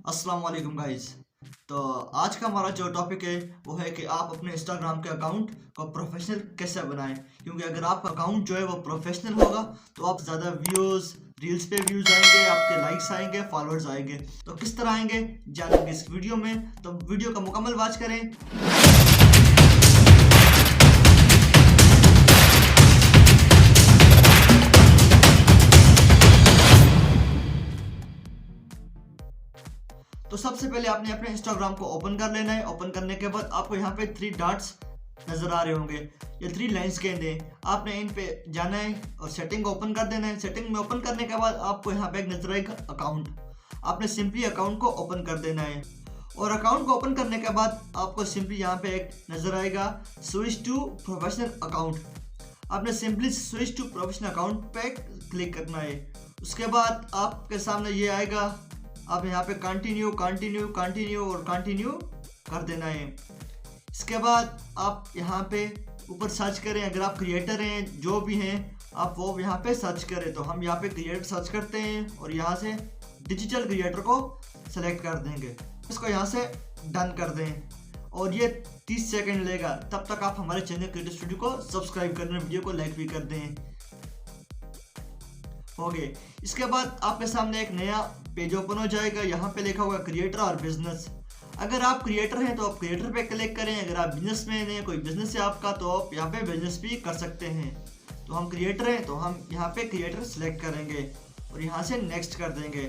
अस्सलाम वालेकुम गाइस। तो आज का हमारा जो टॉपिक है वो है कि आप अपने इंस्टाग्राम के अकाउंट को प्रोफेशनल कैसे बनाएं। क्योंकि अगर आपका अकाउंट जो है वो प्रोफेशनल होगा तो आप ज़्यादा व्यूज़, रील्स पे व्यूज़ आएंगे, आपके लाइक्स आएंगे, फॉलोअर्स आएंगे। तो किस तरह आएंगे जानेंगे इस वीडियो में, तो वीडियो का मुकम्मल वॉच करें। तो सबसे पहले आपने अपने इंस्टाग्राम को ओपन कर लेना है। ओपन करने के बाद आपको यहाँ पे 3 डॉट्स नजर आ रहे होंगे, ये 3 लाइंस के हैं। आपने इन पे जाना है और सेटिंग को ओपन कर देना है। सेटिंग में ओपन करने के बाद आपको यहाँ पे एक नजर आएगा अकाउंट। आपने सिंपली अकाउंट को ओपन कर देना है और अकाउंट को ओपन करने के बाद आपको सिंपली यहाँ पे एक नजर आएगा स्विच टू प्रोफेशनल अकाउंट। आपने simply switch to professional account पे क्लिक करना है। उसके बाद आपके सामने ये आएगा, आप यहाँ पे कंटिन्यू कंटिन्यू कंटिन्यू और कंटिन्यू कर देना है। इसके बाद आप यहाँ पे ऊपर सर्च करें, अगर आप क्रिएटर हैं जो भी हैं आप वो यहाँ पे सर्च करें। तो हम यहाँ पे क्रिएटर सर्च करते हैं और यहाँ से डिजिटल क्रिएटर को सेलेक्ट कर देंगे। इसको यहाँ से डन कर दें और ये 30 सेकंड लेगा। तब तक आप हमारे चैनल क्रिएटर स्टूडियो को सब्सक्राइब करना, वीडियो को लाइक भी कर दें। हो गए। इसके बाद आपके सामने एक नया पेज ओपन हो जाएगा। यहाँ पे लिखा होगा क्रिएटर और बिजनेस। अगर आप क्रिएटर हैं तो आप क्रिएटर पे क्लिक करें। अगर आप बिजनेसमैन हैं, कोई बिजनेस है आपका, तो आप यहाँ पे बिजनेस भी कर सकते हैं। तो हम क्रिएटर हैं तो हम यहाँ पे क्रिएटर सेलेक्ट करेंगे और यहाँ से नेक्स्ट कर देंगे।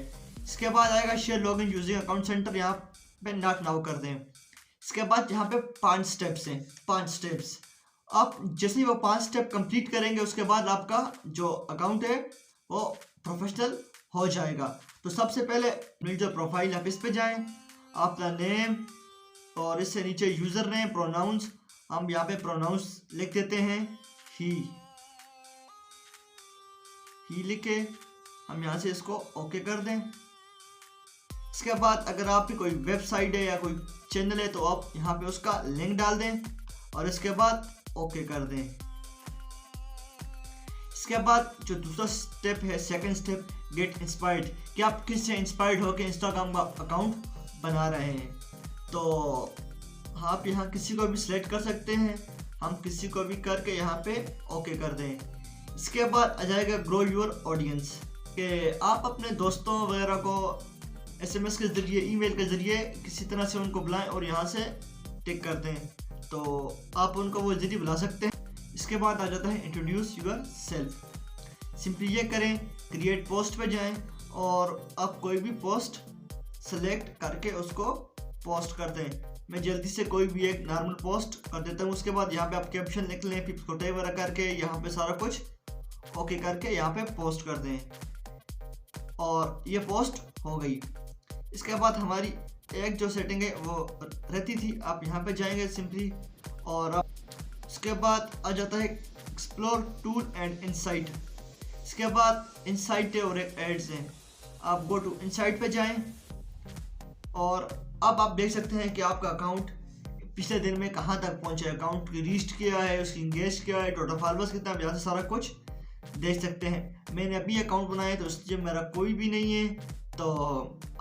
इसके बाद आएगा share login using account centre, यहाँ पे नॉट नाउ कर दें। इसके बाद यहाँ पे 5 स्टेप्स हैं, 5 स्टेप्स। आप जैसे ही वो 5 स्टेप कंप्लीट करेंगे उसके बाद आपका जो अकाउंट है वो प्रोफेशनल हो जाएगा। तो सबसे पहले मेरी जो प्रोफाइल है इस पे जाएं, आपका नेम और इससे नीचे यूज़र नेम, प्रोनाउंस। हम यहाँ पे प्रोनाउंस लिख देते हैं ही लिख के हम यहाँ से इसको ओके कर दें। इसके बाद अगर आपकी कोई वेबसाइट है या कोई चैनल है तो आप यहाँ पे उसका लिंक डाल दें और इसके बाद ओके कर दें। इसके बाद जो दूसरा स्टेप है, सेकंड स्टेप, गेट इंस्पायर्ड, कि आप किससे इंस्पायर्ड होकर इंस्टाग्राम का अकाउंट बना रहे हैं। तो आप यहाँ किसी को भी सिलेक्ट कर सकते हैं, हम किसी को भी करके यहाँ पे ओके कर दें। इसके बाद आ जाएगा ग्रो योर ऑडियंस, कि आप अपने दोस्तों वगैरह को SMS के ज़रिए, ईमेल के ज़रिए किसी तरह से उनको बुलाएं और यहाँ से टिक कर दें, तो आप उनको वो ज़रिए बुला सकते हैं। इसके बाद आ जाता है इंट्रोड्यूस यूर सेल्फ। सिंपली ये करें, क्रिएट पोस्ट पे जाएं और आप कोई भी पोस्ट सेलेक्ट करके उसको पोस्ट कर दें। मैं जल्दी से कोई भी एक नॉर्मल पोस्ट कर देता हूँ। उसके बाद यहाँ पे आप कैप्शन लिख लें, फिर छोटे वगैरह करके यहाँ पे सारा कुछ ओके करके यहाँ पे पोस्ट कर दें और ये पोस्ट हो गई। इसके बाद हमारी एक जो सेटिंग है वो रहती थी, आप यहाँ पे जाएंगे सिंपली और इसके बाद आ जाता है एक्सप्लोर टूल एंड इनसाइट। इसके बाद इनसाइट है और एक एड्स है। आप गो टू इनसाइट पे जाएं और अब आप देख सकते हैं कि आपका अकाउंट पिछले दिन में कहां तक पहुंचा है, अकाउंट की रीच किया है, उसकी इंगेज किया है, टोटल फॉलोअर्स कितना, यहाँ से सारा कुछ देख सकते हैं। मैंने अभी अकाउंट बनाया तो उससे मेरा कोई भी नहीं है। तो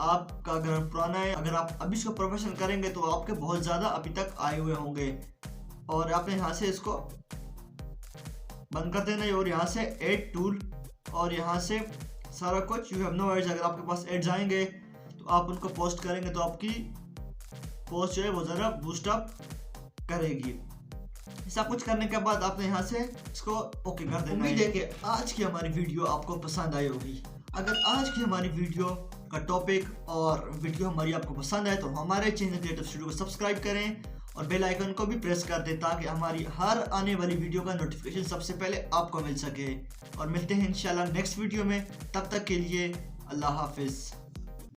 आपका अगर पुराना है, अगर आप अभी इसको प्रोफेशनल करेंगे तो आपके बहुत ज़्यादा अभी तक आए हुए होंगे। और आपने यहाँ से इसको बंद कर देना है और यहाँ से ऐड टूल और यहाँ से सारा कुछ यू हैव नो एड्स। अगर आपके पास एड्स आएंगे तो आप उनको पोस्ट करेंगे तो आपकी पोस्ट जो है वो ज़रा बूस्टअप करेगी। ऐसा कुछ करने के बाद आपने यहाँ से इसको ओके कर देना है। उम्मीद है कि आज की हमारी वीडियो आपको पसंद आई होगी। अगर आज की हमारी वीडियो का टॉपिक और वीडियो हमारी आपको पसंद आए तो हमारे चैनल क्रिएटर स्टूडियो को सब्सक्राइब करें और बेल आइकन को भी प्रेस कर दें ताकि हमारी हर आने वाली वीडियो का नोटिफिकेशन सबसे पहले आपको मिल सके। और मिलते हैं इंशाल्लाह नेक्स्ट वीडियो में, तब तक के लिए अल्लाह हाफिज़।